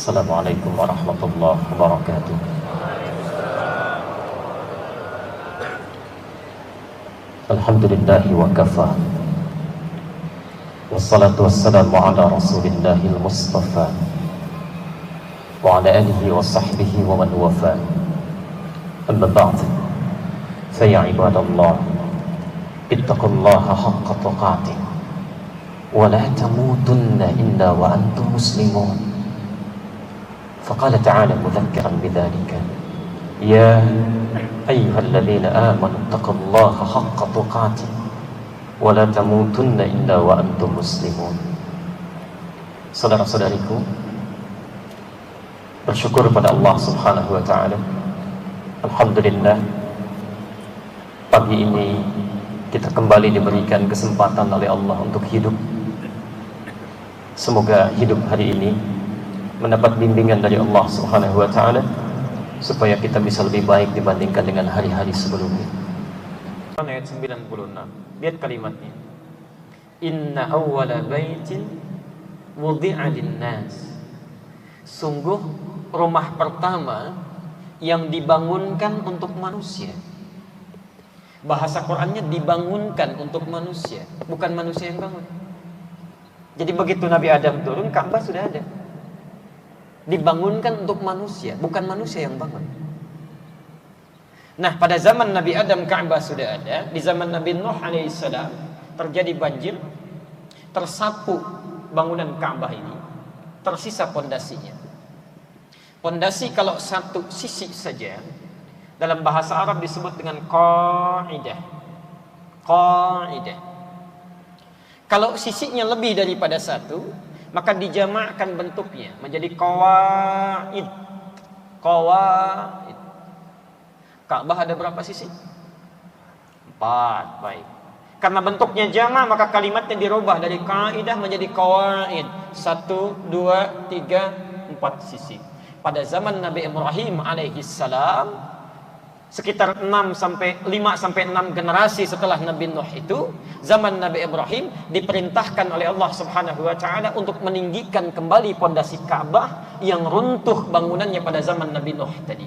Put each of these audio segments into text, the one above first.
Assalamualaikum warahmatullahi wabarakatuh. Alhamdulillahi wa kafa. Wassalatu wassalamu ala rasulillahil mustafa wa ala alihi wa sahbihi wa man wafa. Amma ba'd. Fa ya ibadallah, ittaqullaha haqqa tuqatih wa la tamutunna illa wa antum muslimun. فقال تعالى مذكرا بذلك يا أيها الذين آمنوا اتقوا الله حق تقاته ولا تموتن إلا وأنتم مسلمون. Saudara-saudariku, bersyukur pada Allah Subhanahu wa taala. Alhamdulillah, pagi ini kita kembali diberikan kesempatan oleh Allah untuk hidup. Semoga hidup hari ini mendapat bimbingan dari Allah Subhanahu wa taala supaya kita bisa lebih baik dibandingkan dengan hari-hari sebelumnya. Ayat 96. Lihat kalimatnya. Inna awwala baitin wudi'a lin-nas. Sungguh rumah pertama yang dibangunkan untuk manusia. Bahasa Qur'annya dibangunkan untuk manusia, bukan manusia yang bangun. Jadi begitu Nabi Adam turun, Ka'bah sudah ada. Dibangunkan untuk manusia, bukan manusia yang bangun. Nah, pada zaman Nabi Adam Ka'bah sudah ada. Di zaman Nabi Nuh alaihissalam terjadi banjir, tersapu bangunan Ka'bah ini, tersisa pondasinya. Pondasi kalau satu sisi saja dalam bahasa Arab disebut dengan qaidah. Qaidah. Kalau sisinya lebih daripada satu, maka dijamakkan bentuknya menjadi qawaid. Qawaid. Ka'bah ada berapa sisi? 4. Baik. Karena bentuknya jamak, maka kalimatnya dirubah dari kaidah menjadi qawaid. 1, 2, 3, 4 sisi. Pada zaman Nabi Ibrahim alaihissalam, sekitar 5 sampai 6 generasi setelah Nabi Nuh itu, zaman Nabi Ibrahim diperintahkan oleh Allah Subhanahu wa taala untuk meninggikan kembali pondasi Ka'bah yang runtuh bangunannya pada zaman Nabi Nuh tadi.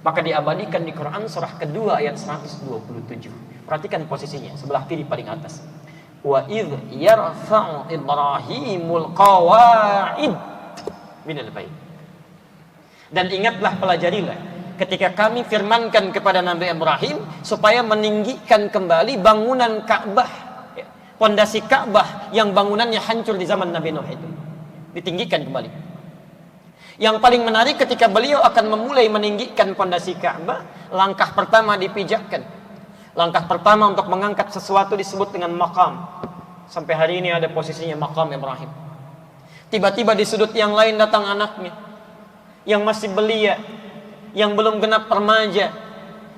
Maka diabadikan di Quran surah kedua ayat 127. Perhatikan posisinya, sebelah kiri paling atas. Wa idh yarfa'u Ibrahimul qawaid minal bait. Dan ingatlah, pelajarilah ketika kami firmankan kepada Nabi Ibrahim supaya meninggikan kembali bangunan Ka'bah, pondasi Ka'bah yang bangunannya hancur di zaman Nabi Nuh itu, ditinggikan kembali. Yang paling menarik, ketika beliau akan memulai meninggikan pondasi Ka'bah, langkah pertama dipijakkan. Langkah pertama untuk mengangkat sesuatu disebut dengan maqam. Sampai hari ini ada posisinya maqam Ibrahim. Tiba-tiba di sudut yang lain datang anaknya yang masih belia, yang belum genap remaja,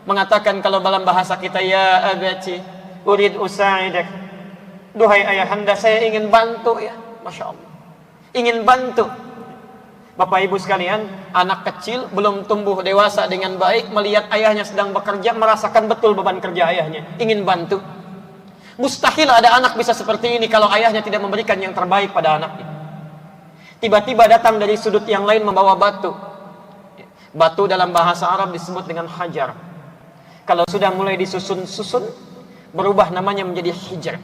mengatakan kalau dalam bahasa kita, ya abati urid usaidak, duhai ayahanda, saya ingin bantu ya. Masya Allah, ingin bantu. Bapak ibu sekalian, anak kecil belum tumbuh dewasa dengan baik, melihat ayahnya sedang bekerja, merasakan betul beban kerja ayahnya, ingin bantu. Mustahil ada anak bisa seperti ini kalau ayahnya tidak memberikan yang terbaik pada anaknya. Tiba-tiba datang dari sudut yang lain membawa batu. Batu dalam bahasa Arab disebut dengan hajar. Kalau sudah mulai disusun-susun, berubah namanya menjadi hijr.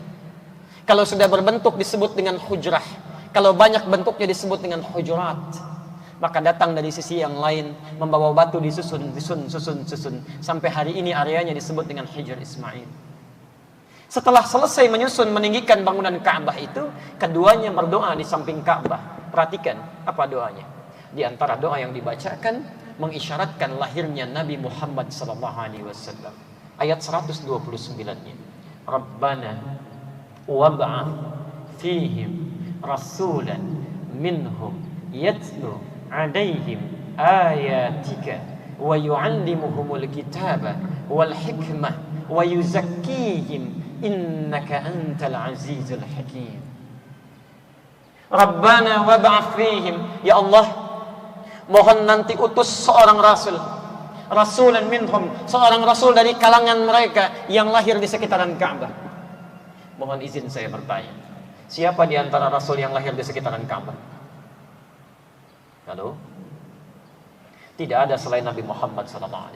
Kalau sudah berbentuk disebut dengan hujrah. Kalau banyak bentuknya disebut dengan hujurat. Maka datang dari sisi yang lain membawa batu disusun. Sampai hari ini areanya disebut dengan Hijr Ismail. Setelah selesai menyusun meninggikan bangunan Ka'bah itu, keduanya berdoa di samping Ka'bah. Perhatikan apa doanya. Di antara doa yang dibacakan mengisyaratkan lahirnya Nabi Muhammad sallallahu alaihi wasallam. Ayat 129-nya. Rabbana wab'ath fihim rasulan minhum yatlu 'alaihim ayatika wa yu'allimuhumul kitaba wal hikmah wa yuzakkihim innaka antal azizul hakim. Rabbana wab'ath fihim, ya Allah, mohon nanti utus seorang rasul, rasulan minhum, seorang rasul dari kalangan mereka yang lahir di sekitaran Ka'bah. Mohon izin saya bertanya, siapa di antara rasul yang lahir di sekitaran Ka'bah? Lalu tidak ada selain Nabi Muhammad SAW.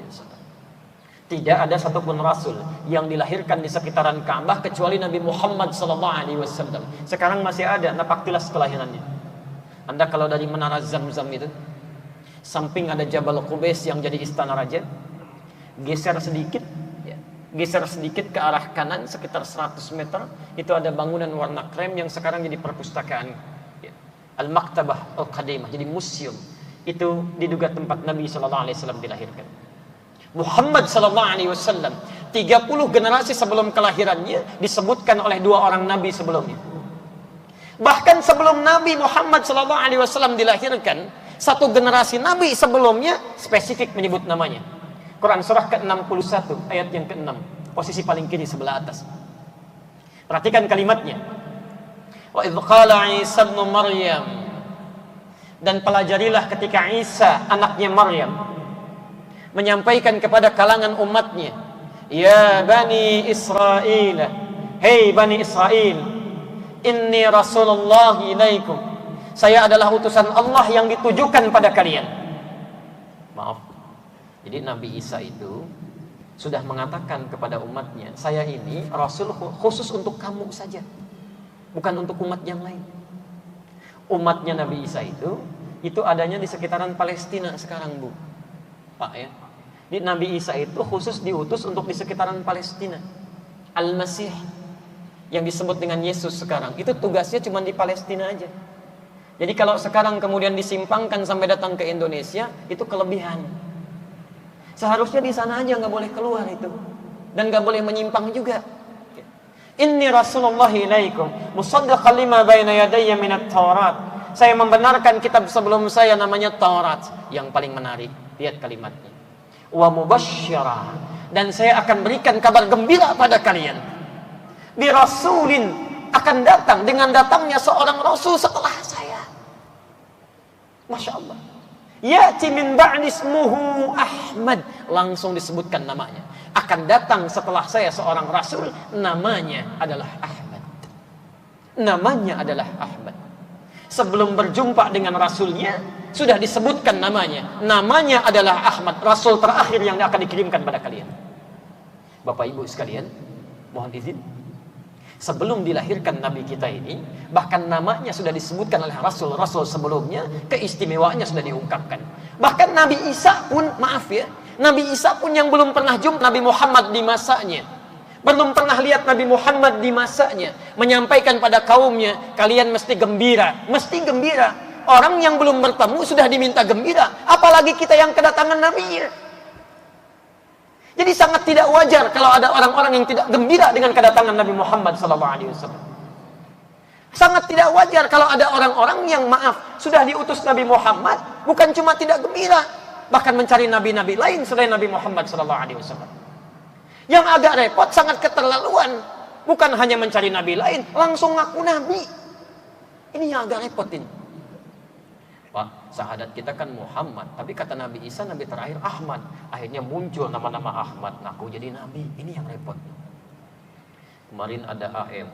Tidak ada satupun Rasul yang dilahirkan di sekitaran Ka'bah kecuali Nabi Muhammad SAW. Sekarang masih ada napaktilas kelahirannya. Anda kalau dari Menara Zamzam itu, samping ada Jabal Qubais yang jadi istana raja, geser sedikit ke arah kanan sekitar 100 meter, itu ada bangunan warna krem yang sekarang jadi perpustakaan, Al-Maktabah Al-Qadimah, jadi museum. Itu diduga tempat Nabi SAW dilahirkan. Muhammad SAW 30 generasi sebelum kelahirannya disebutkan oleh 2 orang Nabi sebelumnya. Bahkan sebelum Nabi Muhammad SAW dilahirkan, 1 generasi Nabi sebelumnya spesifik menyebut namanya. Quran surah ke-61 ayat yang ke-6, posisi paling kiri sebelah atas. Perhatikan kalimatnya. Wa idh qala Isa ibn Maryam, dan pelajarilah ketika Isa anaknya Maryam menyampaikan kepada kalangan umatnya, ya Bani Israel, hei Bani Israel, inni Rasulullah ilaikum, saya adalah utusan Allah yang ditujukan pada kalian. Maaf, jadi Nabi Isa itu sudah mengatakan kepada umatnya, saya ini Rasul khusus untuk kamu saja, bukan untuk umat yang lain. Umatnya Nabi Isa itu adanya di sekitaran Palestina sekarang, Bu, Pak, ya. Jadi Nabi Isa itu khusus diutus untuk di sekitaran Palestina. Al-Masih yang disebut dengan Yesus sekarang, itu tugasnya cuma di Palestina aja. Jadi kalau sekarang kemudian disimpangkan sampai datang ke Indonesia, itu kelebihan. Seharusnya di sana aja, nggak boleh keluar itu, dan nggak boleh menyimpang juga. Inni Rasulullah ilaikum musaddiqan lima baina yadayya minat Taurat. Saya membenarkan kitab sebelum saya namanya Taurat. Yang paling menarik, lihat kalimatnya. Wa mubasysyira, dan saya akan berikan kabar gembira pada kalian. Bi rasulin, akan datang dengan datangnya seorang rasul setelah saya. Masya Allah. Ya'ti min ba'di ismuhu Ahmad, langsung disebutkan namanya. Akan datang setelah saya seorang rasul, namanya adalah Ahmad. Namanya adalah Ahmad. Sebelum berjumpa dengan rasulnya, sudah disebutkan namanya. Namanya adalah Ahmad, rasul terakhir yang akan dikirimkan pada kalian. Bapak Ibu sekalian, mohon izin. Sebelum dilahirkan Nabi kita ini, bahkan namanya sudah disebutkan oleh rasul-rasul sebelumnya, keistimewaannya sudah diungkapkan. Bahkan Nabi Isa pun, maaf ya, Nabi Isa pun yang belum pernah jumpa Nabi Muhammad di masanya, belum pernah lihat Nabi Muhammad di masanya, menyampaikan pada kaumnya, kalian mesti gembira, mesti gembira. Orang yang belum bertemu sudah diminta gembira, apalagi kita yang kedatangan Nabi. Jadi sangat tidak wajar kalau ada orang-orang yang tidak gembira dengan kedatangan Nabi Muhammad SAW. Sangat tidak wajar kalau ada orang-orang yang, maaf, sudah diutus Nabi Muhammad, bukan cuma tidak gembira, bahkan mencari nabi-nabi lain selain Nabi Muhammad SAW. Yang agak repot, sangat keterlaluan, bukan hanya mencari nabi lain, langsung ngaku nabi. Ini yang agak repot ini. Pak, syahadat kita kan Muhammad, tapi kata Nabi Isa, Nabi terakhir Ahmad. Akhirnya muncul nama-nama Ahmad, ngaku jadi nabi. Ini yang repot. Kemarin ada AM,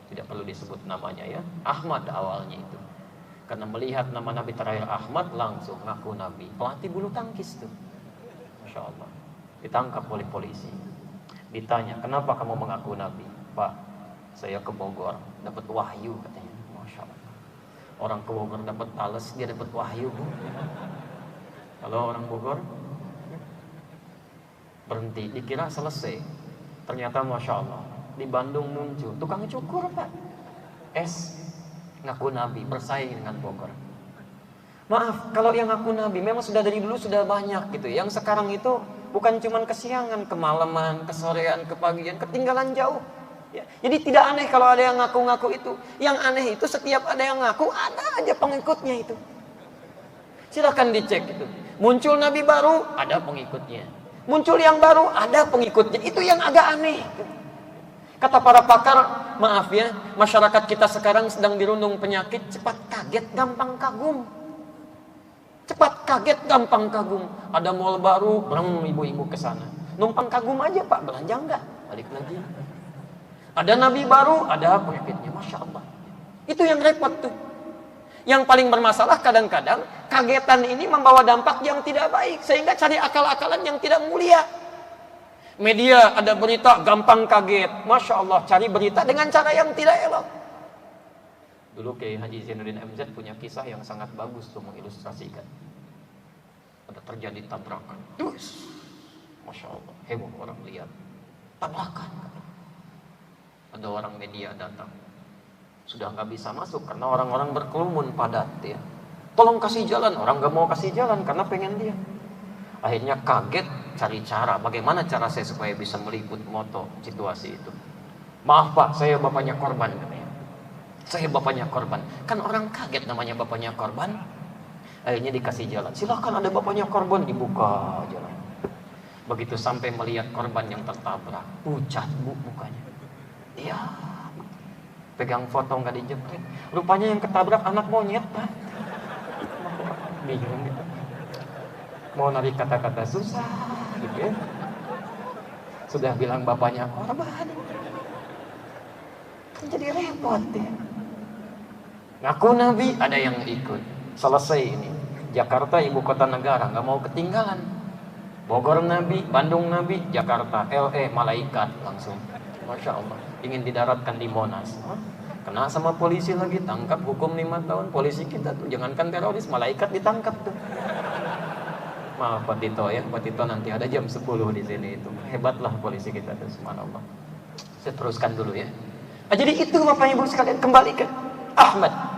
tidak perlu disebut namanya ya, Ahmad awalnya itu. Karena melihat nama Nabi terakhir Ahmad, langsung ngaku nabi. Pelatih bulu tangkis tuh, Masya Allah. Ditangkap oleh polisi. Ditanya, kenapa kamu mengaku nabi? Pak, saya ke Bogor, dapat wahyu katanya. Masya Allah. Orang ke Bogor dapat tales, dia dapat wahyu, Bu. Kalau orang Bogor berhenti, dikira selesai. Ternyata Masya Allah, di Bandung muncul tukang cukur, Pak. Ngaku nabi, bersaing dengan Bogor. Maaf, kalau yang ngaku nabi memang sudah dari dulu sudah banyak gitu. Yang sekarang itu bukan cuma kesiangan, kemalaman, kesorean, kepagian, ketinggalan jauh. Ya, jadi tidak aneh kalau ada yang ngaku-ngaku itu. Yang aneh itu setiap ada yang ngaku, ada aja pengikutnya itu. Silakan dicek itu. Muncul nabi baru, ada pengikutnya. Muncul yang baru, ada pengikutnya. Itu yang agak aneh. Kata para pakar, maaf ya, masyarakat kita sekarang sedang dirundung penyakit cepat kaget, gampang kagum. Cepat kaget, gampang kagum. Ada mall baru, ibu-ibu ke sana. Numpang kagum aja, Pak, belanja enggak? Balik lagi. Ada nabi baru, ada pengikutnya, Masya Allah. Itu yang repot tuh. Yang paling bermasalah kadang-kadang kagetan ini membawa dampak yang tidak baik, sehingga cari akal-akalan yang tidak mulia. Media ada berita gampang kaget, Masya Allah, cari berita dengan cara yang tidak elok. Dulu Kiai Haji Zainuddin MZ punya kisah yang sangat bagus untuk mengilustrasikan. Ada terjadi tabrakan, terus Masya Allah, heboh orang lihat tabrakan. Ada orang media datang, sudah nggak bisa masuk karena orang-orang berkerumun padat ya. Tolong kasih jalan, orang nggak mau kasih jalan karena pengen dia. Akhirnya kaget, cari cara, bagaimana cara saya supaya bisa meliput moto situasi itu. Maaf Pak, saya bapaknya korban. Saya bapaknya korban. Kan orang kaget namanya bapaknya korban. Akhirnya dikasih jalan. Silakan, ada bapaknya korban, dibuka jalan. Begitu sampai melihat korban yang tertabrak, pucat bu mukanya. Iya. Pegang foto nggak dijepret. Rupanya yang ketabrak anak monyet Pak. Bingung gitu. Mau narik kata-kata susah gitu ya. Sudah bilang bapaknya korban, kan jadi repot ya. Ngaku Nabi, ada yang ikut. Selesai ini. Jakarta ibu kota negara, nggak mau ketinggalan. Bogor Nabi, Bandung Nabi, Jakarta, LA malaikat langsung. Masya Allah, ingin didaratkan di Monas. Kena sama polisi lagi, tangkap, hukum 5 tahun. Polisi kita tuh, jangankan teroris, malaikat ditangkap tuh. Maaf Pak Tito ya, Pak Tito nanti ada jam 10 di sini itu. Hebatlah polisi kita tuh, subhanallah. Saya teruskan dulu ya. Nah, jadi itu Bapak Ibu sekalian, kembali ke Ahmad.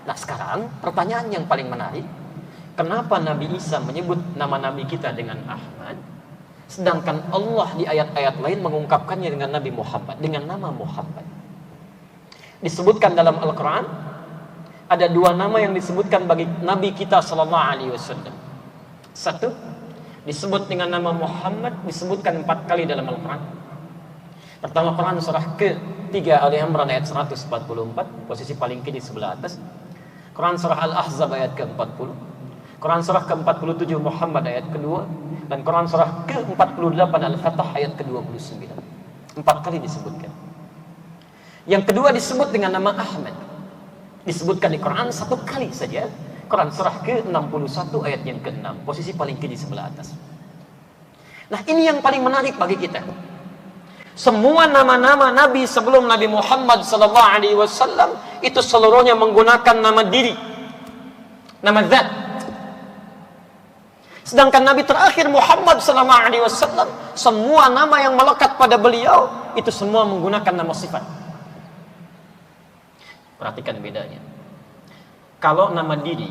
Nah sekarang pertanyaan yang paling menarik, kenapa Nabi Isa menyebut nama Nabi kita dengan Ahmad, sedangkan Allah di ayat-ayat lain mengungkapkannya dengan Nabi Muhammad, dengan nama Muhammad. Disebutkan dalam Al-Quran, ada 2 nama yang disebutkan bagi Nabi kita sallallahu alaihi wasallam. Satu, disebut dengan nama Muhammad, disebutkan 4 kali dalam Al-Quran. Pertama, Quran surah ke-3 Ali Imran ayat 144, posisi paling kiri sebelah atas. Quran surah Al-Ahzab ayat ke-40. Quran surah ke-47 Muhammad ayat ke-2. Dan Quran surah ke-48 Al-Fatah ayat ke-29. 4 kali disebutkan. Yang kedua disebut dengan nama Ahmad. Disebutkan di Quran 1 kali saja. Quran surah ke-61 ayat yang ke-6, posisi paling kiri sebelah atas. Nah ini yang paling menarik bagi kita. Semua nama-nama Nabi sebelum Nabi Muhammad SAW itu seluruhnya menggunakan nama diri, nama zat. Sedangkan Nabi terakhir Muhammad SAW, semua nama yang melekat pada beliau itu semua menggunakan nama sifat. Perhatikan bedanya. Kalau nama diri,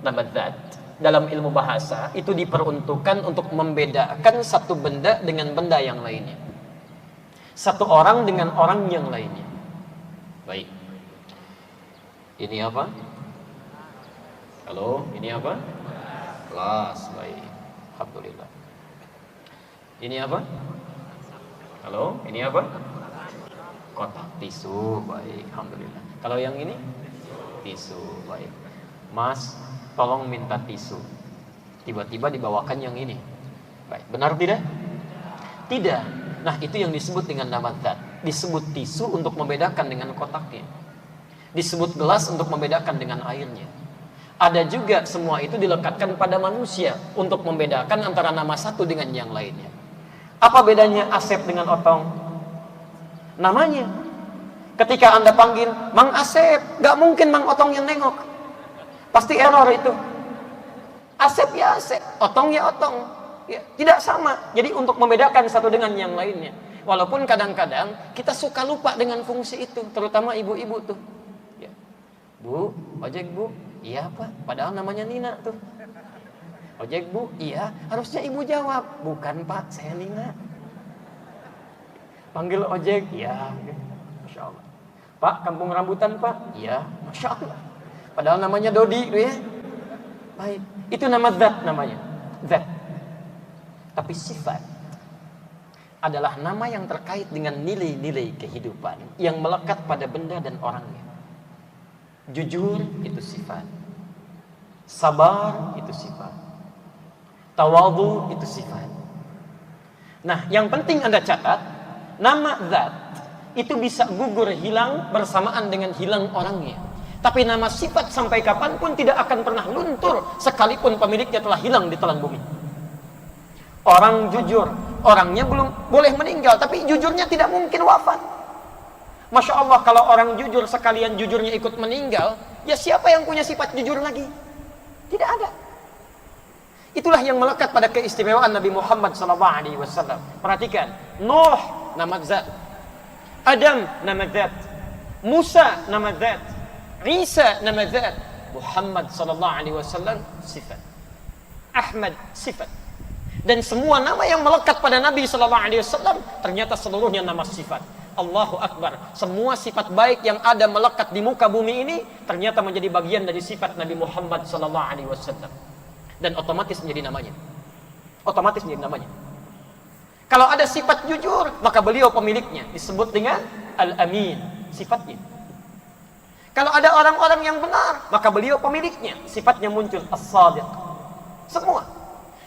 nama zat, dalam ilmu bahasa itu diperuntukkan untuk membedakan satu benda dengan benda yang lainnya, satu orang dengan orang yang lainnya. Baik. Ini apa? Halo, ini apa? Kelas, baik. Alhamdulillah. Ini apa? Halo, ini apa? Kotak tisu, baik. Alhamdulillah. Kalau yang ini? Tisu, baik. Mas, tolong minta tisu. Tiba-tiba dibawakan yang ini. Baik, benar tidak? Tidak. Nah, itu yang disebut dengan nama zat. Disebut tisu untuk membedakan dengan kotaknya. Disebut gelas untuk membedakan dengan airnya. Ada juga semua itu dilekatkan pada manusia untuk membedakan antara nama satu dengan yang lainnya. Apa bedanya Asep dengan Otong? Namanya. Ketika Anda panggil Mang Asep, gak mungkin Mang Otong yang nengok. Pasti error itu. Asep ya Asep, Otong ya Otong. Ya, tidak sama. Jadi untuk membedakan satu dengan yang lainnya. Walaupun kadang-kadang kita suka lupa dengan fungsi itu, terutama ibu-ibu tuh. Ya. Bu, ojek bu? Iya Pak, padahal namanya Nina tuh. Ojek bu? Iya, harusnya ibu jawab. Bukan Pak, saya Nina. Panggil ojek? Iya. Masya Allah. Pak, kampung rambutan Pak? Iya, Masya Allah. Padahal namanya Dodi tuh ya. Baik, itu nama zat namanya. Zat. Tapi sifat adalah nama yang terkait dengan nilai-nilai kehidupan yang melekat pada benda dan orangnya. Jujur itu sifat. Sabar itu sifat. Tawadhu itu sifat. Nah, yang penting Anda catat, nama zat itu bisa gugur hilang bersamaan dengan hilang orangnya. Tapi nama sifat sampai kapanpun tidak akan pernah luntur sekalipun pemiliknya telah hilang di telan bumi. Orang jujur, orangnya belum boleh meninggal, tapi jujurnya tidak mungkin wafat. Masya Allah, kalau orang jujur sekalian jujurnya ikut meninggal, ya siapa yang punya sifat jujur lagi? Tidak ada. Itulah yang melekat pada keistimewaan Nabi Muhammad SAW. Perhatikan, Nuh nama zat, Adam nama zat, Musa nama zat, Isa nama zat, Muhammad SAW sifat, Ahmad sifat. Dan semua nama yang melekat pada Nabi SAW ternyata seluruhnya nama sifat. Allahu Akbar. Semua sifat baik yang ada melekat di muka bumi ini ternyata menjadi bagian dari sifat Nabi Muhammad SAW. Dan otomatis menjadi namanya. Otomatis menjadi namanya. Kalau ada sifat jujur, maka beliau pemiliknya disebut dengan Al-Amin, sifatnya. Kalau ada orang-orang yang benar, maka beliau pemiliknya, sifatnya muncul As-Sadiq. Semua.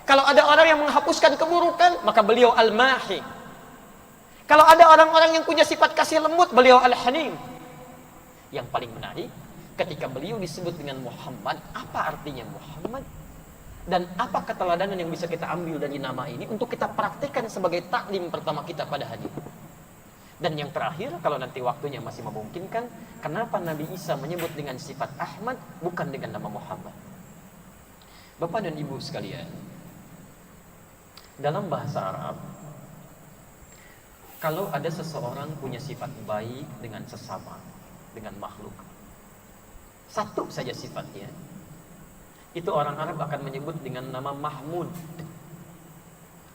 Kalau ada orang yang menghapuskan keburukan, maka beliau Al-Mahi. Kalau ada orang-orang yang punya sifat kasih lembut, beliau Al-Hanim. Yang paling menarik, ketika beliau disebut dengan Muhammad, apa artinya Muhammad? Dan apa keteladanan yang bisa kita ambil dari nama ini untuk kita praktikkan sebagai taklim pertama kita pada hari ini? Dan yang terakhir, kalau nanti waktunya masih memungkinkan, kenapa Nabi Isa menyebut dengan sifat Ahmad bukan dengan nama Muhammad? Bapak dan Ibu sekalian, dalam bahasa Arab, kalau ada seseorang punya sifat baik dengan sesama, dengan makhluk, satu saja sifatnya, itu orang Arab akan menyebut dengan nama Mahmud.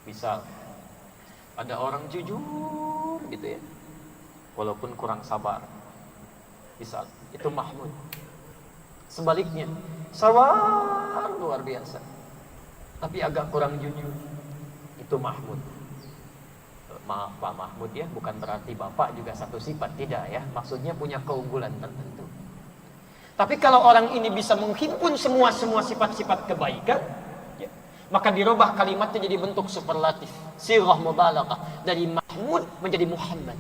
Misal, ada orang jujur gitu ya, walaupun kurang sabar, misal, itu Mahmud. Sebaliknya, sabar luar biasa, tapi agak kurang jujur, itu Mahmud. Maaf Pak Mahmud ya, bukan berarti Bapak juga satu sifat, tidak ya. Maksudnya punya keunggulan tertentu. Tapi kalau orang ini bisa menghimpun semua sifat-sifat kebaikan, ya, maka dirubah kalimatnya jadi bentuk superlatif, sirah mubalaghah, dari Mahmud menjadi Muhammad.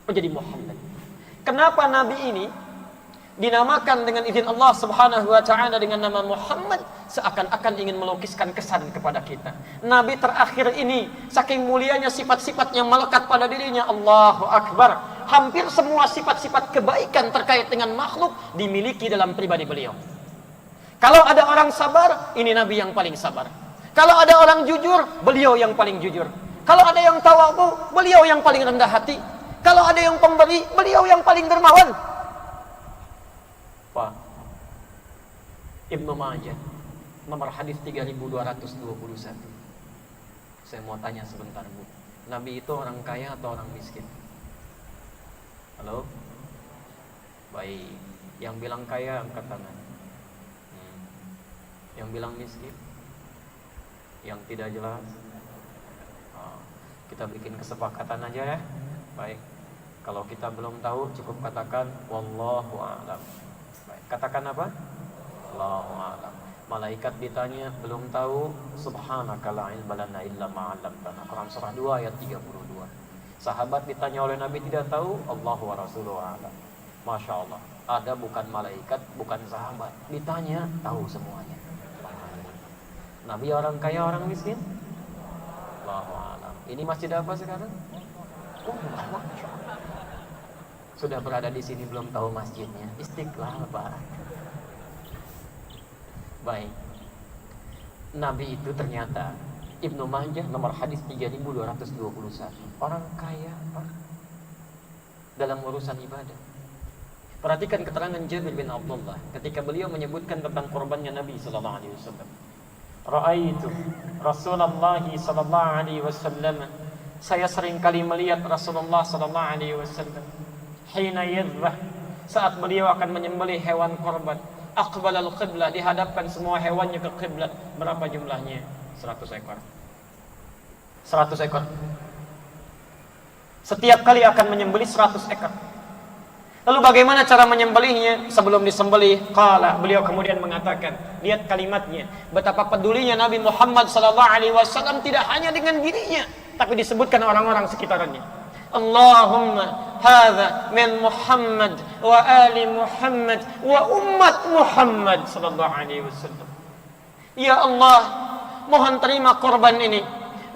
Menjadi Muhammad. Kenapa Nabi ini dinamakan dengan izin Allah Subhanahu wa taala dengan nama Muhammad? Seakan-akan ingin melukiskan kesan kepada kita. Nabi terakhir ini saking mulianya sifat-sifat yang melekat pada dirinya, Allahu Akbar. Hampir semua sifat-sifat kebaikan terkait dengan makhluk dimiliki dalam pribadi beliau. Kalau ada orang sabar, ini Nabi yang paling sabar. Kalau ada orang jujur, beliau yang paling jujur. Kalau ada yang tawadhu, beliau yang paling rendah hati. Kalau ada yang pemberi, beliau yang paling dermawan. Pak Ibnu Majah nomor hadis 3221. Saya mau tanya sebentar Bu, Nabi itu orang kaya atau orang miskin? Halo? Baik, yang bilang kaya angkat tangan. Yang bilang miskin? Yang tidak jelas? Kita bikin kesepakatan aja ya. Baik, kalau kita belum tahu cukup katakan wallahu a'lam. Baik, katakan apa? Allahu a'lam. Malaikat ditanya belum tahu, subhanaka la ilma lana illa ma 'allamtana. Quran surah 2 ayat 32. Sahabat ditanya oleh Nabi tidak tahu, Allahu wa rasuluhu a'lam. Masya Allah, ada bukan malaikat, bukan sahabat, ditanya tahu semuanya. Nabi orang kaya, orang miskin? Allahu a'lam. Ini masjid apa sekarang? Masya Allah. Sudah berada di sini belum tahu masjidnya. Istiqlal Pak. Baik, Nabi itu ternyata Ibnu Majah nomor hadis 3221. Orang kaya Pak, dalam urusan ibadah. Perhatikan keterangan Jabir bin Abdullah ketika beliau menyebutkan tentang korbannya Nabi sallallahu alaihi wasallam. Ra'aitu Rasulullah sallallahu alaihi wasallam. Saya sering kali melihat Rasulullah sallallahu alaihi wasallam hina yadhbah, saat beliau akan menyembelih hewan korban. Aqbal al-qiblah, dihadapkan semua hewannya ke kiblat. Berapa jumlahnya? 100 ekor. 100 ekor. Setiap kali akan menyembelih 100 ekor. Lalu bagaimana cara menyembelihnya? Sebelum disembelih, qala, beliau kemudian mengatakan, lihat kalimatnya, betapa pedulinya Nabi Muhammad sallallahu alaihi wasallam tidak hanya dengan dirinya, tapi disebutkan orang-orang sekitarnya. Allahumma hadza min Muhammad wa ali Muhammad wa ummat Muhammad sallallahu alaihi wasallam. Ya Allah, mohon terima korban ini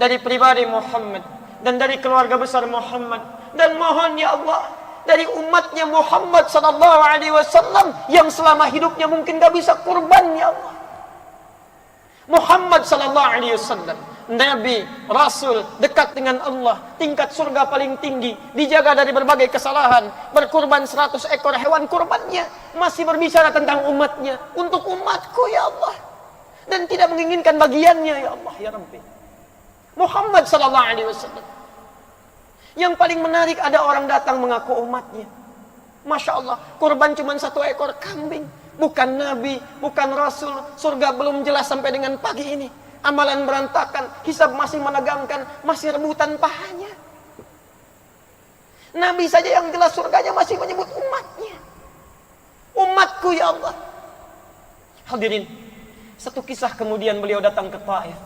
dari pribadi Muhammad dan dari keluarga besar Muhammad, dan mohon ya Allah dari umatnya Muhammad sallallahu alaihi wasallam yang selama hidupnya mungkin gak bisa kurban ya Allah. Muhammad sallallahu alaihi wasallam, Nabi, Rasul, dekat dengan Allah, tingkat surga paling tinggi, dijaga dari berbagai kesalahan, berkurban 100 ekor hewan kurbannya, masih berbicara tentang umatnya, untuk umatku ya Allah, dan tidak menginginkan bagiannya ya Allah ya Rabbi. Muhammad sallallahu alaihi wasallam. Yang paling menarik, ada orang datang mengaku umatnya. Masya Allah, kurban cuma 1 ekor kambing. Bukan Nabi, bukan Rasul. Surga belum jelas sampai dengan pagi ini. Amalan berantakan, hisab masih menegangkan, masih rebutan pahanya. Nabi saja yang jelas surganya masih menyebut umatnya. Umatku ya Allah. Hadirin, satu kisah kemudian beliau datang ke Taif.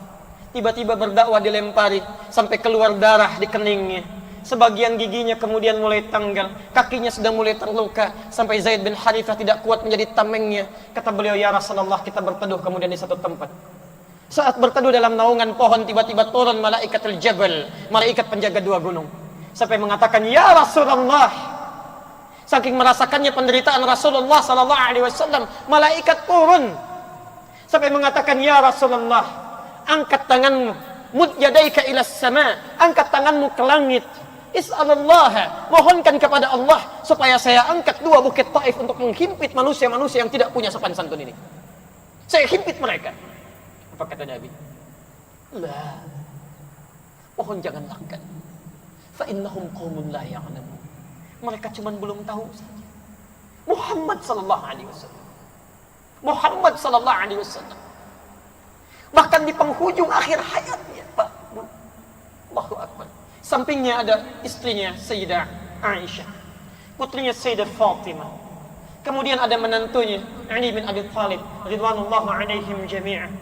Tiba-tiba berdakwah dilempari sampai keluar darah di keningnya. Sebagian giginya kemudian mulai tanggal, kakinya sudah mulai terluka, sampai Zaid bin Harithah tidak kuat menjadi tamengnya. Kata beliau, ya Rasulullah, kita berteduh kemudian di satu tempat. Saat berteduh dalam naungan pohon, tiba-tiba turun malaikatul jabal, malaikat penjaga 2 gunung. Sampai mengatakan, ya Rasulullah. Saking merasakannya penderitaan Rasulullah sallallahu alaihi wasallam, malaikat turun sampai mengatakan, ya Rasulullah, angkat tanganmu, mud yadaika ila sama, angkat tanganmu ke langit. Is'alullah, mohonkan kepada Allah supaya saya angkat 2 bukit Taif untuk menghimpit manusia-manusia yang tidak punya sopan santun ini. Saya himpit mereka. Apa kata Nabi? La, mohon jangan lakukan. Fa innahum qaumun la ya'lamun. Mereka cuma belum tahu saja. Muhammad sallallahu alaihi wasallam. Muhammad sallallahu alaihi wasallam. Bahkan di penghujung akhir hayatnya, Pak, Allahu Akbar, sampingnya ada istrinya Sayyidah Aisyah, putrinya Sayyidah Fatimah, kemudian ada menantunya Ali bin Abi Thalib ridwanullahu alaihim jami'an.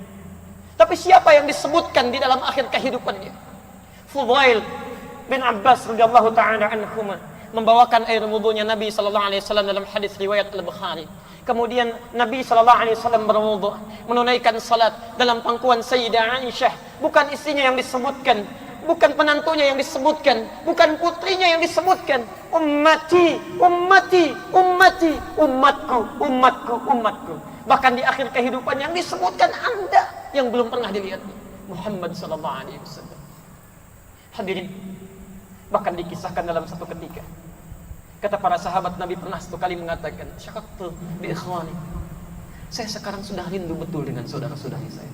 Tapi siapa yang disebutkan di dalam akhir kehidupannya? Fudail bin Abbas radhiyallahu ta'ala anhuma membawakan air wudunya Nabi sallallahu alaihi wasallam dalam hadis riwayat Al-Bukhari. Kemudian Nabi sallallahu alaihi wasallam berwudu, menunaikan salat dalam pangkuan Sayyidah Aisyah. Bukan istrinya yang disebutkan, bukan penantunya yang disebutkan, bukan putrinya yang disebutkan. Ummati, ummati, ummati, umatku, umatku, umatku. Bahkan di akhir kehidupan yang disebutkan Anda yang belum pernah dilihat, Muhammad sallallahu alaihi wasallam. Hadirin, bahkan dikisahkan dalam satu ketika, kata para sahabat, Nabi pernah satu kali mengatakan, syaqaqtu bi ikhwani, saya sekarang sudah rindu betul dengan saudara-saudari saya.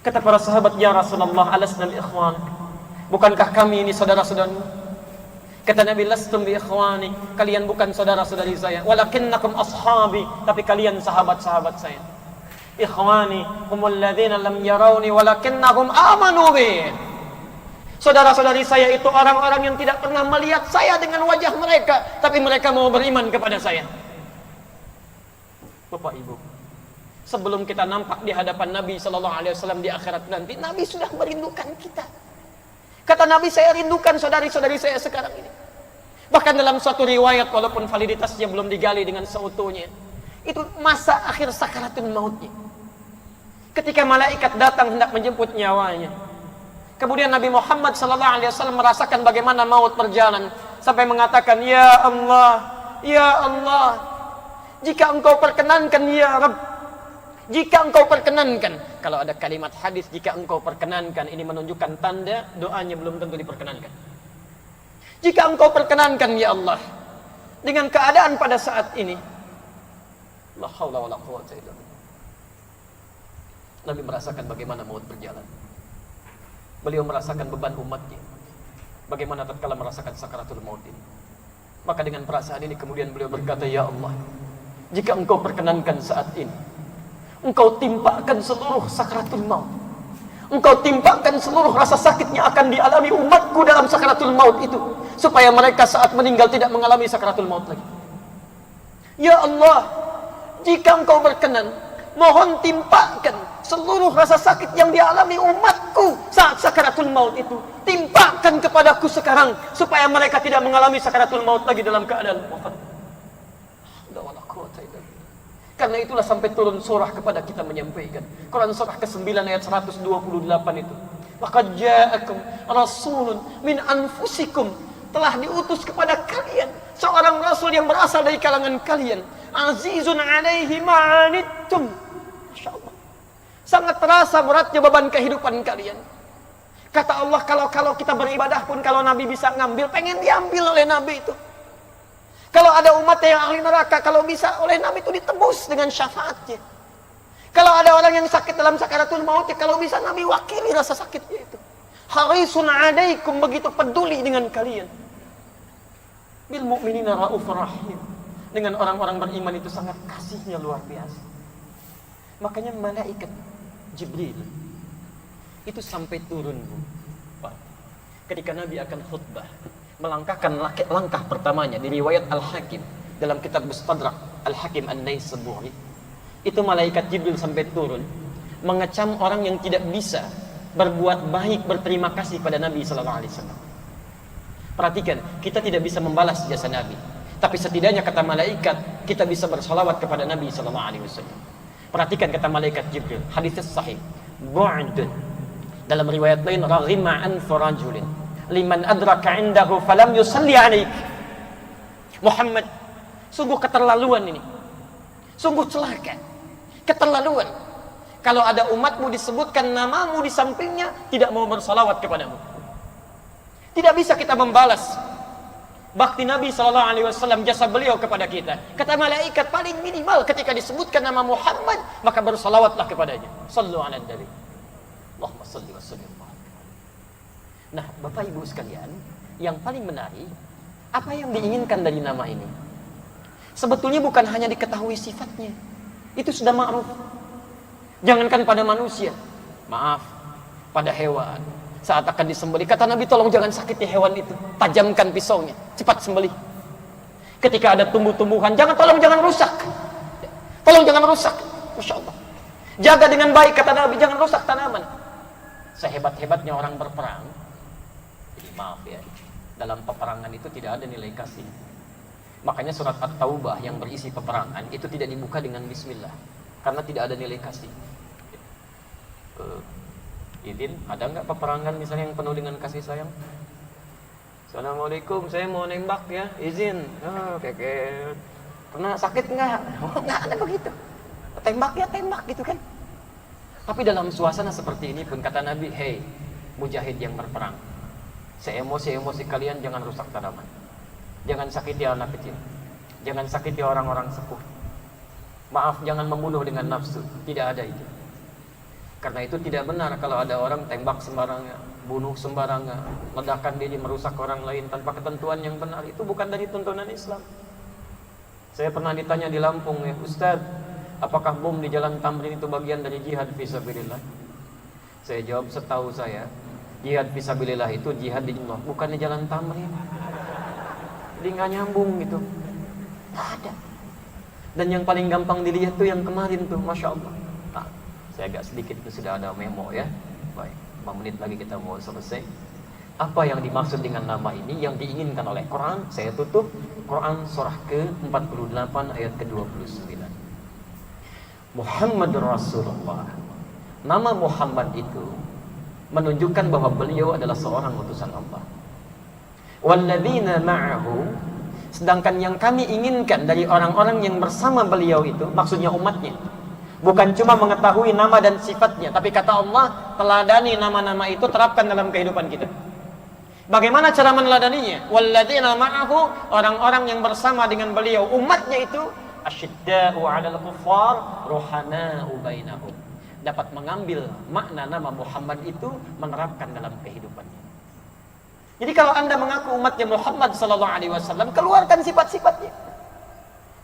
Kata para sahabat, ya Rasulullah, alasna bi ikhwan, bukankah kami ini saudara-saudaramu? Kata Nabi, lastum bi ikhwani, kalian bukan saudara-saudari saya, walakinnakum ashabi, tapi kalian sahabat-sahabat saya. Ikhwani humul ladzina lam yarawni walakinnahum amanu bi. Saudara-saudari saya itu orang-orang yang tidak pernah melihat saya dengan wajah mereka, tapi mereka mau beriman kepada saya. Bapak Ibu, sebelum kita nampak di hadapan Nabi sallallahu alaihi wasallam di akhirat nanti, Nabi sudah merindukan kita. Kata Nabi, saya rindukan saudari-saudari saya sekarang ini. Bahkan dalam suatu riwayat, walaupun validitasnya belum digali dengan seutuhnya, itu masa akhir sakaratul mautnya, ketika malaikat datang hendak menjemput nyawanya. Kemudian Nabi Muhammad SAW merasakan bagaimana maut berjalan, sampai mengatakan, ya Allah, ya Allah, jika engkau perkenankan ya Rabb, jika engkau perkenankan. Kalau ada kalimat hadis, jika engkau perkenankan, ini menunjukkan tanda doanya belum tentu diperkenankan. Jika engkau perkenankan ya Allah, dengan keadaan pada saat ini, la haula wala quwwata illa billah, Nabi merasakan bagaimana maut berjalan. Beliau merasakan beban umatnya, bagaimana tatkala merasakan sakaratul maut ini. Maka dengan perasaan ini kemudian beliau berkata, ya Allah, jika engkau perkenankan saat ini, engkau timpakan seluruh sakaratul maut, engkau timpakan seluruh rasa sakit yang akan dialami umatku dalam sakaratul maut itu, supaya mereka saat meninggal tidak mengalami sakaratul maut lagi. Ya Allah, jika engkau berkenan, mohon timpakan seluruh rasa sakit yang dialami umatku saat sakaratul maut itu. Timpakan kepadaku sekarang, supaya mereka tidak mengalami sakaratul maut lagi dalam keadaan wafat. Karena itulah sampai turun surah kepada kita menyampaikan. Quran surah ke-9 ayat 128 itu. Laqad ja'akum rasulun min anfusikum. Telah diutus kepada kalian seorang rasul yang berasal dari kalangan kalian. Azizun 'alaihi ma'anittum. Masyaallah. Sangat terasa beratnya beban kehidupan kalian. Kata Allah, kalau kita beribadah pun, kalau Nabi bisa ngambil, pengen diambil oleh Nabi itu. Kalau ada umat yang ahli neraka, kalau bisa oleh Nabi itu ditebus dengan syafaatnya. Kalau ada orang yang sakit dalam sakaratul maut, kalau bisa Nabi wakili rasa sakitnya itu. Harisun 'alaikum, begitu peduli dengan kalian. Bil mu'minina raufur rahim. Dengan orang-orang beriman itu sangat kasihnya luar biasa. Makanya malaikat Jibril itu sampai turun, Pak. Ketika Nabi akan khutbah, melangkahkan langkah pertamanya di riwayat Al-Hakim dalam kitab Mustadrak Al-Hakim An-Naisaburi, itu malaikat Jibril sampai turun mengecam orang yang tidak bisa berbuat baik, berterima kasih pada Nabi sallallahu alaihi wasallam. Perhatikan, kita tidak bisa membalas jasa Nabi, tapi setidaknya kata malaikat kita bisa bersalawat kepada Nabi sallallahu alaihi wasallam. Perhatikan kata malaikat Jibril, hadis sahih, bu'dun, dalam riwayat lain, raghima an farajulin liman adraka indahu falam yusalli alaik. Muhammad, sungguh keterlaluan ini, sungguh celaka, keterlaluan kalau ada umatmu disebutkan namamu di sampingnya tidak mau bersalawat kepadamu. Tidak bisa kita membalas bakti Nabi SAW, jasa beliau kepada kita. Kata malaikat, paling minimal ketika disebutkan nama Muhammad maka bersalawatlah kepadanya. Sallu ala nabi, Allahumma salli wa sallim. Nah, Bapak Ibu sekalian, yang paling menarik, apa yang diinginkan dari nama ini? Sebetulnya bukan hanya diketahui sifatnya, itu sudah ma'ruf. Jangankan pada manusia, maaf, pada hewan. Saat akan disembelih, kata Nabi, tolong jangan sakiti hewan itu, tajamkan pisaunya, cepat sembelih. Ketika ada tumbuh-tumbuhan, tolong jangan rusak, tolong jangan rusak. Masya Allah, jaga dengan baik, kata Nabi, jangan rusak tanaman. Sehebat-hebatnya orang berperang, jadi maaf ya, dalam peperangan itu tidak ada nilai kasih. Makanya surat At-Taubah yang berisi peperangan itu tidak dibuka dengan bismillah, karena tidak ada nilai kasih. Idin, ada nggak peperangan misalnya yang penuh dengan kasih sayang? Assalamualaikum, saya mau nembak ya, izin. Kayak pernah sakit nggak? Nggak ada begitu. Tembak ya tembak gitu kan. Tapi dalam suasana seperti ini pun kata Nabi, hei mujahid yang berperang, seemosi kalian jangan rusak tanaman, jangan sakiti anak kecil, jangan sakiti orang-orang sepuh. Maaf, jangan membunuh dengan nafsu, tidak ada itu. Karena itu tidak benar kalau ada orang tembak sembarangan, bunuh sembarangan, ledakan diri, merusak orang lain tanpa ketentuan yang benar. Itu bukan dari tuntunan Islam. Saya pernah ditanya di Lampung, ya Ustaz, apakah bom di Jalan Tamrin itu bagian dari jihad fisabilillah? Saya jawab, setahu saya jihad fisabilillah itu jihad di Allah, bukan di Jalan Tamrin. Jadi nggak nyambung gitu, nggak ada. Dan yang paling gampang dilihat tuh yang kemarin tuh, Masya Allah. Nah, saya agak sedikit tuh sudah ada memo ya. Baik, 5 menit lagi kita mau selesai. Apa yang dimaksud dengan nama ini yang diinginkan oleh Quran? Saya tutup Quran surah ke-48 ayat ke-29. Muhammad Rasulullah. Nama Muhammad itu menunjukkan bahwa beliau adalah seorang utusan Allah. Walladzina ma'ahu, sedangkan yang kami inginkan dari orang-orang yang bersama beliau itu, maksudnya umatnya, bukan cuma mengetahui nama dan sifatnya, tapi kata Allah, teladani nama-nama itu, terapkan dalam kehidupan kita. Bagaimana cara meneladaninya? Walladzina ma'ahu, orang-orang yang bersama dengan beliau, umatnya itu, asyidda'u 'alal kuffar, ruhana'u bainahum. Dapat mengambil makna nama Muhammad itu, menerapkan dalam kehidupannya. Jadi kalau Anda mengaku umatnya Muhammad sallallahu alaihi wasallam, keluarkan sifat-sifatnya.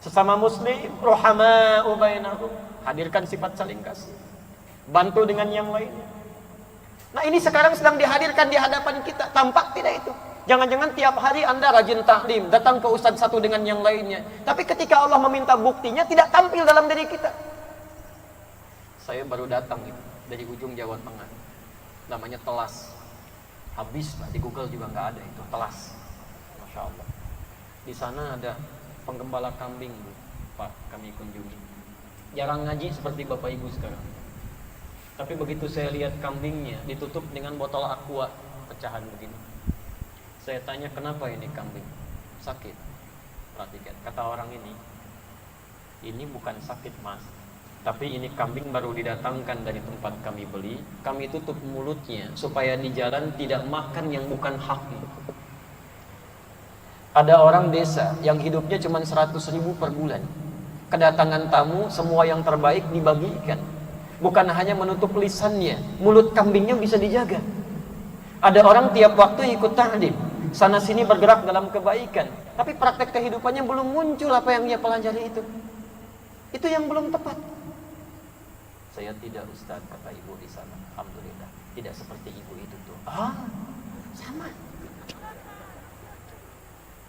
Sesama muslim, ruhama'u bainahum, hadirkan sifat saling kasih. Bantu dengan yang lainnya. Nah, ini sekarang sedang dihadirkan di hadapan kita. Tampak tidak itu? Jangan-jangan tiap hari Anda rajin taklim, datang ke ustadz satu dengan yang lainnya. Tapi ketika Allah meminta buktinya, tidak tampil dalam diri kita. Saya baru datang gitu, dari ujung Jawa Tengah. Namanya Telas. Habis lah, di Google juga nggak ada itu, Telas. Masya Allah. Di sana ada penggembala kambing, Bu. Pak, kami kunjungi. Jarang ngaji seperti Bapak Ibu sekarang. Tapi begitu saya lihat kambingnya ditutup dengan botol aqua pecahan begini. Saya tanya, kenapa ini kambing? Sakit. Perhatikan, kata orang ini bukan sakit mas, tapi ini kambing baru didatangkan dari tempat kami beli. Kami tutup mulutnya supaya di jalan tidak makan yang bukan haknya. Ada orang desa yang hidupnya cuma 100.000 per bulan. Kedatangan tamu, semua yang terbaik dibagikan. Bukan hanya menutup lisannya, mulut kambingnya bisa dijaga. Ada orang tiap waktu ikut ta'lim, sana sini bergerak dalam kebaikan, tapi praktek kehidupannya belum muncul apa yang dia pelajari itu. Itu yang belum tepat. Saya tidak, Ustaz, kata ibu di sana. Alhamdulillah, tidak seperti ibu itu tuh. Sama.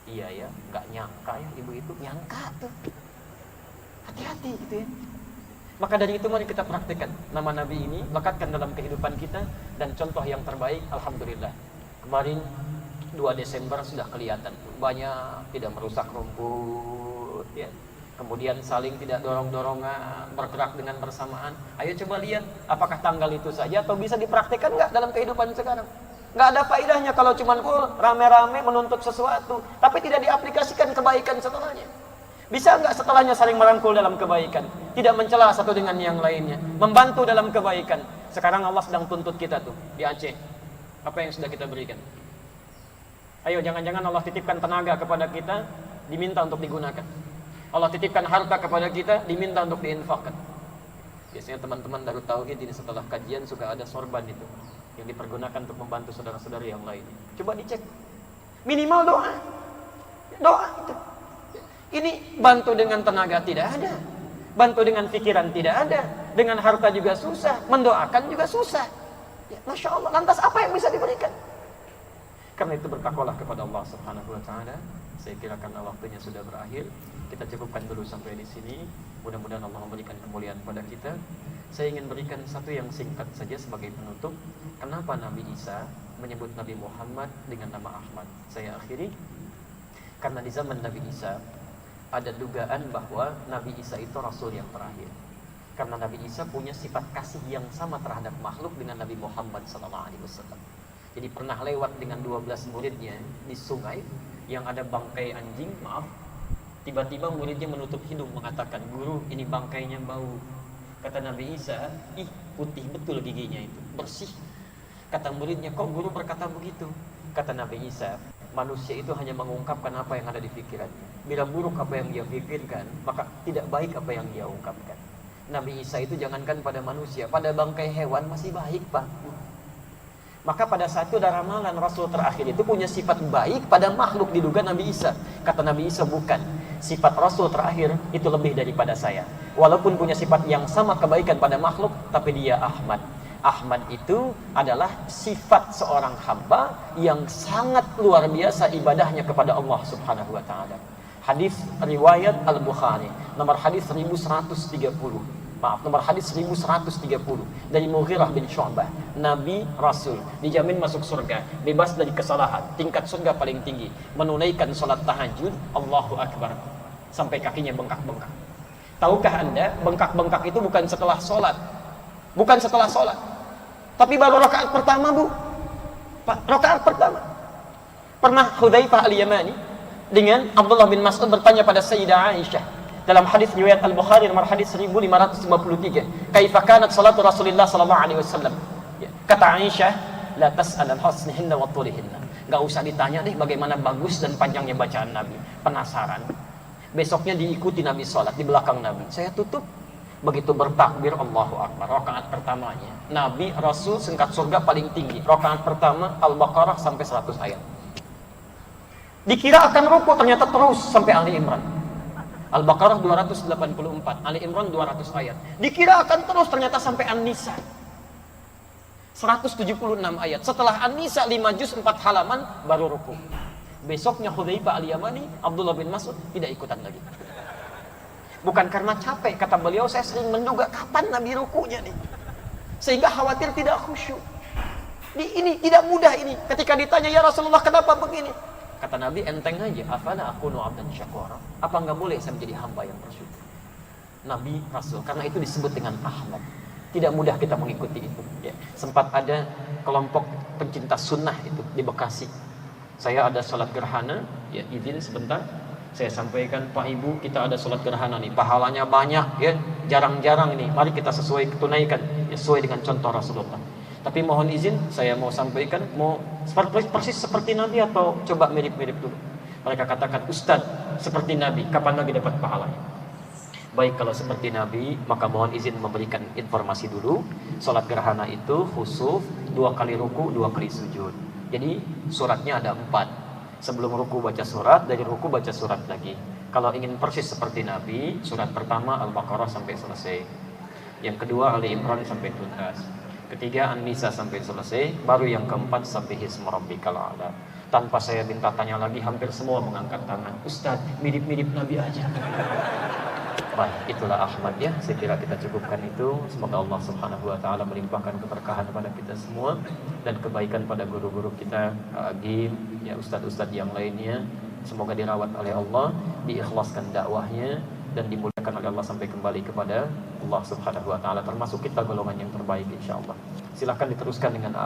Iya ya, nggak nyangka ya ibu itu, nyangka tuh. Hati-hati gitu ya. Maka dari itu mari kita praktekkan nama Nabi ini, lekatkan dalam kehidupan kita, dan contoh yang terbaik, alhamdulillah. Kemarin 2 Desember sudah kelihatan banyak tidak merusak rumput ya. Kemudian saling tidak dorong-dorongan, bergerak dengan bersamaan. Ayo coba lihat apakah tanggal itu saja atau bisa dipraktikkan nggak dalam kehidupan sekarang. Nggak ada faedahnya kalau cuma rame-rame menuntut sesuatu tapi tidak diaplikasikan kebaikan setelahnya. Bisa nggak setelahnya saling merangkul dalam kebaikan, tidak mencela satu dengan yang lainnya, membantu dalam kebaikan. Sekarang Allah sedang tuntut kita tuh di Aceh. Apa yang sudah kita berikan? Ayo, jangan-jangan Allah titipkan tenaga kepada kita, diminta untuk digunakan. Allah titipkan harta kepada kita, diminta untuk diinfakkan. Biasanya teman-teman Darut Tauhid ini setelah kajian suka ada sorban itu yang dipergunakan untuk membantu saudara-saudari yang lain. Coba dicek. Minimal doa. Doa itu. Ini bantu dengan tenaga tidak ada. Bantu dengan pikiran tidak ada. Dengan harta juga susah. Mendoakan juga susah. Ya, Masya Allah. Lantas apa yang bisa diberikan? Karena itu bertakwalah kepada Allah Subhanahu wa taala. Saya kira karena waktunya sudah berakhir, kita cukupkan dulu sampai di sini. Mudah-mudahan Allah memberikan kemuliaan pada kita. Saya ingin berikan satu yang singkat saja sebagai penutup. Kenapa Nabi Isa menyebut Nabi Muhammad dengan nama Ahmad? Saya akhiri. Karena di zaman Nabi Isa ada dugaan bahwa Nabi Isa itu Rasul yang terakhir. Karena Nabi Isa punya sifat kasih yang sama terhadap makhluk dengan Nabi Muhammad SAW. Jadi pernah lewat dengan 12 muridnya di sungai yang ada bangkai anjing, maaf. Tiba-tiba muridnya menutup hidung mengatakan, "Guru, ini bangkainya bau." Kata Nabi Isa, "Ih, putih betul giginya itu, bersih." Kata muridnya, "Kok guru berkata begitu?" Kata Nabi Isa, "Manusia itu hanya mengungkapkan apa yang ada di pikirannya. Bila buruk apa yang dia pikirkan, maka tidak baik apa yang dia ungkapkan." Nabi Isa itu jangankan pada manusia, pada bangkai hewan masih baik, Pak. Maka pada saat itu ada ramalan Rasul terakhir itu punya sifat baik pada makhluk, diduga Nabi Isa. Kata Nabi Isa, bukan. Sifat Rasul terakhir itu lebih daripada saya. Walaupun punya sifat yang sama kebaikan pada makhluk, tapi dia Ahmad. Ahmad itu adalah sifat seorang hamba yang sangat luar biasa ibadahnya kepada Allah Subhanahu wa taala. Hadis riwayat Al-Bukhari, nomor hadis 1130. Nomor hadis 1130 dari Mughirah bin Syu'bah. Nabi Rasul dijamin masuk surga, bebas dari kesalahan, tingkat surga paling tinggi, menunaikan sholat tahajud, Allahu Akbar, sampai kakinya bengkak-bengkak. Tahukah Anda, bengkak-bengkak itu bukan setelah sholat, bukan setelah sholat, tapi baru rakaat pertama, Bu. Rakaat pertama. Pernah Hudzaifah al-Yamani dengan Abdullah bin Mas'ud bertanya pada Sayyidah Aisyah dalam hadis riwayat Al-Bukhari nomor hadis 1553, "Kaifa kanat salatu Rasulillah sallallahu alaihi wasallam?" Kata Aisyah, "La tas'al an husnihinna wa tulihinna." Enggak usah ditanya deh bagaimana bagus dan panjangnya bacaan Nabi. Penasaran. Besoknya diikuti Nabi salat di belakang Nabi. Saya tutup. Begitu bertakbir Allahu Akbar, rakaat pertamanya Nabi Rasul singkat surga paling tinggi. Rakaat pertama Al-Baqarah sampai 100 ayat. Dikira akan rukuk, ternyata terus sampai Ali Imran. Al-Baqarah 284, Ali Imran 200 ayat. Dikira akan terus, ternyata sampai An-Nisa 176 ayat. Setelah An-Nisa 5 juz 4 halaman baru ruku. Besoknya Hudzaifah al-Yamani, Abdullah bin Mas'ud tidak ikutan lagi. Bukan karena capek, kata beliau, saya sering menduga kapan Nabi rukunya nih. Sehingga khawatir tidak khusyuk. Ini tidak mudah ini. Ketika ditanya, ya Rasulullah kenapa begini? Kata Nabi, enteng aja. Afala akunu abdan syakura. Apa enggak boleh saya menjadi hamba yang bersyukur? Nabi Rasul, karena itu disebut dengan Ahmad. Tidak mudah kita mengikuti itu. Ya. Sempat ada kelompok pencinta sunnah itu di Bekasi. Saya ada sholat gerhana, ya izin sebentar. Saya sampaikan, Pak Ibu, kita ada sholat gerhana nih, pahalanya banyak, ya, jarang-jarang ini. Mari kita tunaikan, ya, sesuai dengan contoh Rasulullah. Tapi mohon izin, saya mau sampaikan, mau persis seperti Nabi atau coba mirip-mirip dulu. Mereka katakan, Ustadz, seperti Nabi, kapan Nabi dapat pahalanya? Baik, kalau seperti Nabi, maka mohon izin memberikan informasi dulu. Sholat gerhana itu khusuf, 2 kali ruku, 2 kali sujud. Jadi suratnya ada 4. Sebelum ruku baca surat, dari ruku baca surat lagi. Kalau ingin persis seperti Nabi, surat pertama Al-Baqarah sampai selesai. Yang kedua Ali Imran sampai tuntas. Ketiga An-Nisa sampai selesai. Baru yang keempat Sabbihisma Rabbikal A'la. Tanpa saya minta tanya lagi, hampir semua mengangkat tangan. Ustaz, mirip-mirip Nabi aja. Baik, itulah Ahmad ya. Saya kira kita cukupkan itu. Semoga Allah Subhanahu wa taala melimpahkan keberkahan pada kita semua dan kebaikan pada guru-guru kita, Agim, ya ustaz-ustaz yang lainnya. Semoga dirawat oleh Allah, diikhlaskan dakwahnya dan dimuliakan oleh Allah sampai kembali kepada Allah Subhanahu wa taala, termasuk kita golongan yang terbaik insyaallah. Silakan diteruskan dengan